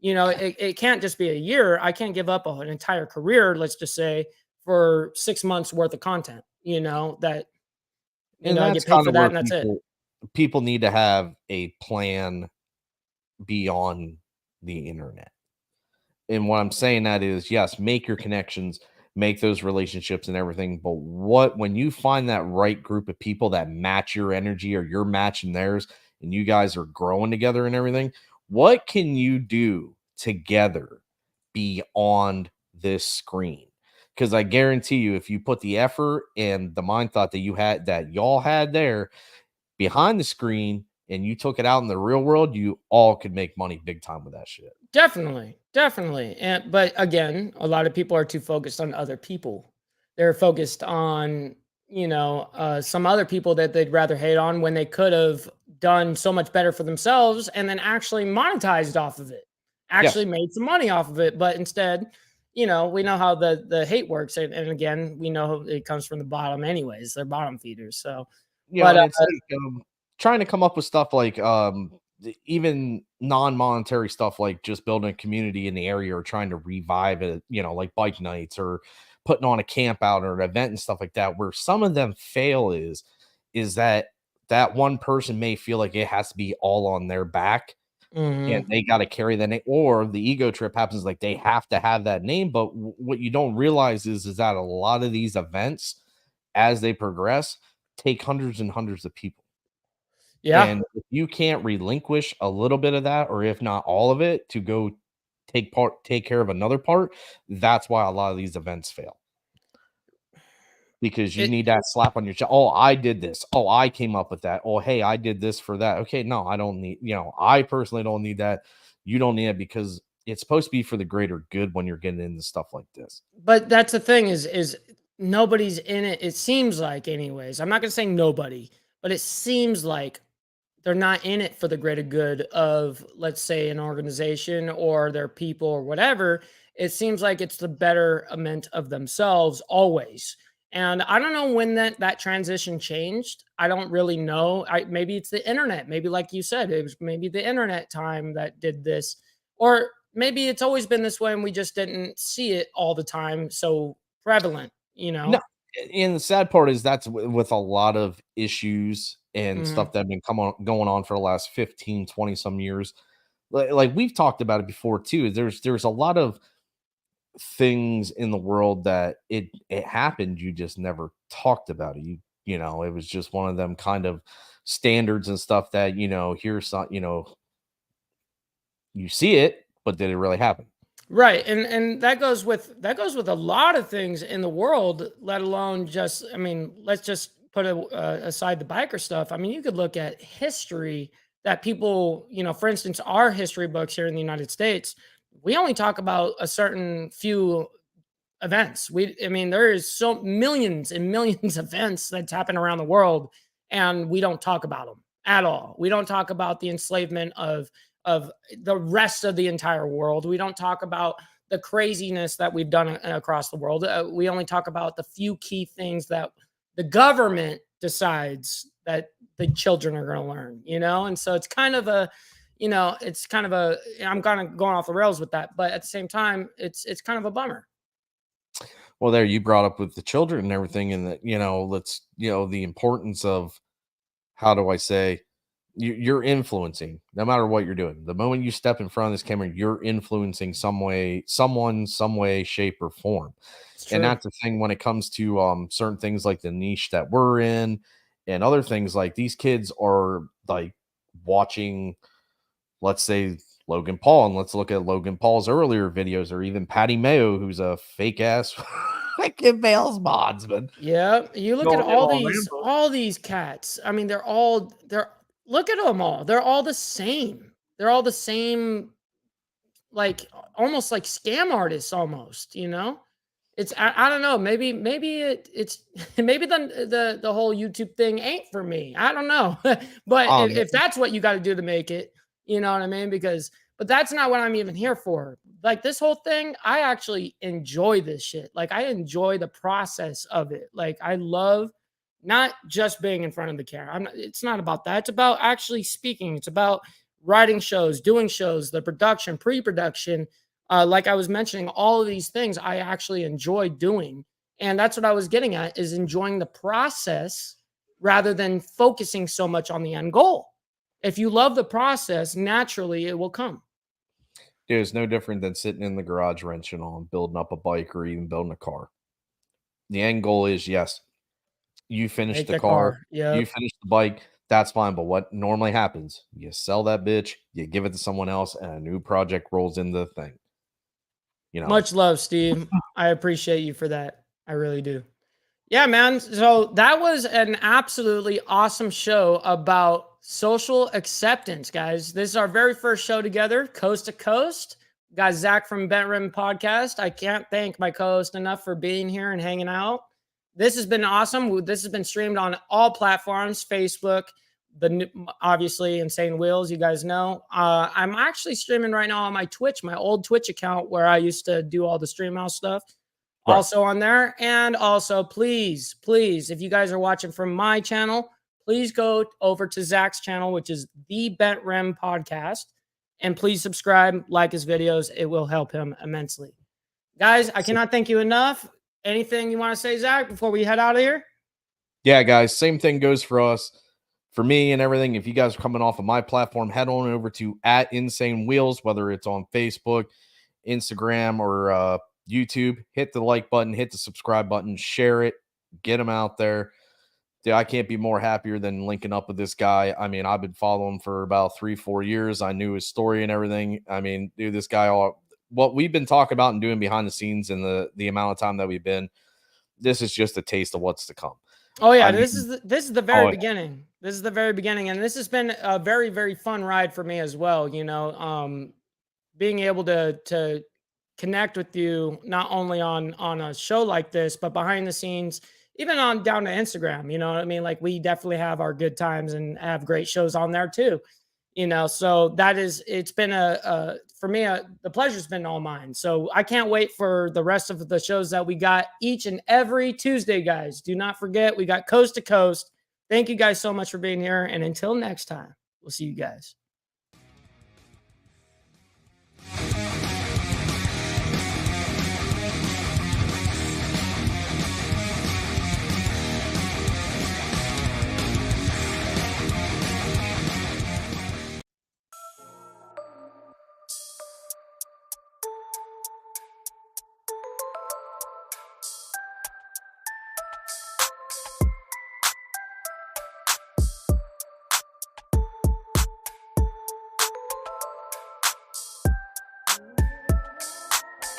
It can't just be a year. I can't give up an entire career, let's just say, for 6 months worth of content, that,
And
I
that's
get paid
kind
for
of
that
where
and that's it.
people need to have a plan beyond the internet. And what I'm saying that is, yes, make your connections, make those relationships and everything. But when you find that right group of people that match your energy, or you're matching theirs, and you guys are growing together and everything, what can you do together beyond this screen? Because I guarantee you, if you put the effort and the mind thought that y'all had there behind the screen, and you took it out in the real world, you all could make money big time with that shit.
Definitely, definitely. But again, a lot of people are too focused on other people. They're focused on, some other people that they'd rather hate on, when they could have done so much better for themselves and then actually monetized off of it, actually
Yes.
made some money off of it. But instead, we know how the hate works, and again, we know it comes from the bottom anyways. They're bottom feeders. So, but
And it's like trying to come up with stuff like even non-monetary stuff, like just building a community in the area, or trying to revive it, like bike nights, or putting on a camp out or an event and stuff like that. Where some of them fail is that one person may feel like it has to be all on their back, and
mhm.
they got to carry the name, or the ego trip happens, like they have to have that name. But what you don't realize is that a lot of these events, as they progress, take hundreds and hundreds of people.
Yeah.
And if you can't relinquish a little bit of that, or if not all of it, to go take care of another part, that's why a lot of these events fail. Because you
It
need that slap on your chest. Oh, I did this. Oh, I came up with that. Oh, hey, I did this for that. Okay, no, I don't need, I personally don't need that. You don't need it, because it's supposed to be for the greater good when you're getting into stuff like this.
But that's the thing, is nobody's in it. It seems like, anyways. I'm not gonna say nobody, but it seems like they're not in it for the greater good of, let's say, an organization or their people or whatever. It seems like it's the betterment of themselves always. And I don't know when that transition changed. I don't really know. Maybe it's the internet. Maybe, like you said, it was maybe the internet time that did this, or maybe it's always been this way and we just didn't see it all the time so prevalent.
No, and the sad part is that's with a lot of issues and
Mhm.
stuff that have been going on for the last 15, 20 some years. Like we've talked about it before too. There's a lot of things in the world that it happened, you just never talked about it. It was just one of them kind of standards and stuff that, here's some, You see it, but did it really happen?
Right. And that goes with a lot of things in the world, let alone just, I mean, let's just put aside the biker stuff. I mean, you could look at history that people, you know, for instance, our history books here in the United States, we only talk about a certain few events. I mean, there is so millions and millions of events that's happened around the world, and we don't talk about them at all. We don't talk about the enslavement of the rest of the entire world. We don't talk about the craziness that we've done across the world. We only talk about the few key things that the government decides that the children are going to learn, you know? And so it's kind of a, you know, it's kind of a, I'm kind of going off the rails with that, but at the same time, it's kind of a bummer.
Well, there you brought up with the children and everything, and that, you know, let's, you know, the importance of, how do I say, you're influencing no matter what you're doing. The moment you step in front of this camera, you're influencing someone, some way, shape, or form. And that's the thing when it comes to certain things like the niche that we're in and other things. Like, these kids are like watching, let's say, Logan Paul, and let's look at Logan Paul's earlier videos, or even Patty Mayo, who's a fake ass fucking Bales bondsman.
Yeah, you look at all these cats. I mean, they're look at them all. They're all the same. They're all the same, like almost like scam artists, almost. You know, it's I don't know. Maybe it's maybe the whole YouTube thing ain't for me. I don't know, but if that's what you got to do to make it, you know what I mean? But that's not what I'm even here for. Like, this whole thing, I actually enjoy this shit. Like, I enjoy the process of it. Like, I love not just being in front of the camera. It's not about that. It's about actually speaking. It's about writing shows, doing shows, the production, pre-production. Like I was mentioning, all of these things I actually enjoy doing. And that's what I was getting at, is enjoying the process rather than focusing so much on the end goal. If you love the process, naturally it will come.
Dude, it's no different than sitting in the garage wrenching on, building up a bike, or even building a car. The end goal is, yes, you finish the car, you finish the bike, that's fine. But what normally happens, you sell that bitch, you give it to someone else, and a new project rolls into the thing. You know,
much love, Steve. I appreciate you for that. I really do. Yeah, man. So that was an absolutely awesome show about social acceptance, guys. This is our very first show together, coast to coast. Got Zach from Bent Rim Podcast. I can't thank my co-host enough for being here and hanging out. This has been awesome. This has been streamed on all platforms, Facebook, obviously Insane Wheels, you guys know. I'm actually streaming right now on my Twitch, my old Twitch account where I used to do all the stream house stuff. Right. Also on there. And also, please, if you guys are watching from my channel, please go over to Zach's channel, which is the Bent Rim Podcast. And please subscribe, like his videos. It will help him immensely. Guys, I cannot thank you enough. Anything you want to say, Zach, before we head out of here?
Yeah, guys, same thing goes for us, for me and everything. If you guys are coming off of my platform, head on over to @InsaneWheels, whether it's on Facebook, Instagram, or YouTube. Hit the like button, hit the subscribe button, share it, get them out there. Dude, I can't be more happier than linking up with this guy. I mean, I've been following him for about 3-4 years. I knew his story and everything. I mean, dude, this guy, what we've been talking about and doing behind the scenes and the amount of time that we've been, this is just a taste of what's to come.
Oh yeah, this is the very beginning. This is the very beginning, and this has been a very, very fun ride for me as well. You know, being able to connect with you not only on a show like this, but behind the scenes, even on down to Instagram. You know what I mean? Like, we definitely have our good times and have great shows on there too. You know, so it's been for me, the pleasure's been all mine. So I can't wait for the rest of the shows that we got each and every Tuesday, guys. Do not forget, we got Coast to Coast. Thank you guys so much for being here. And until next time, we'll see you guys.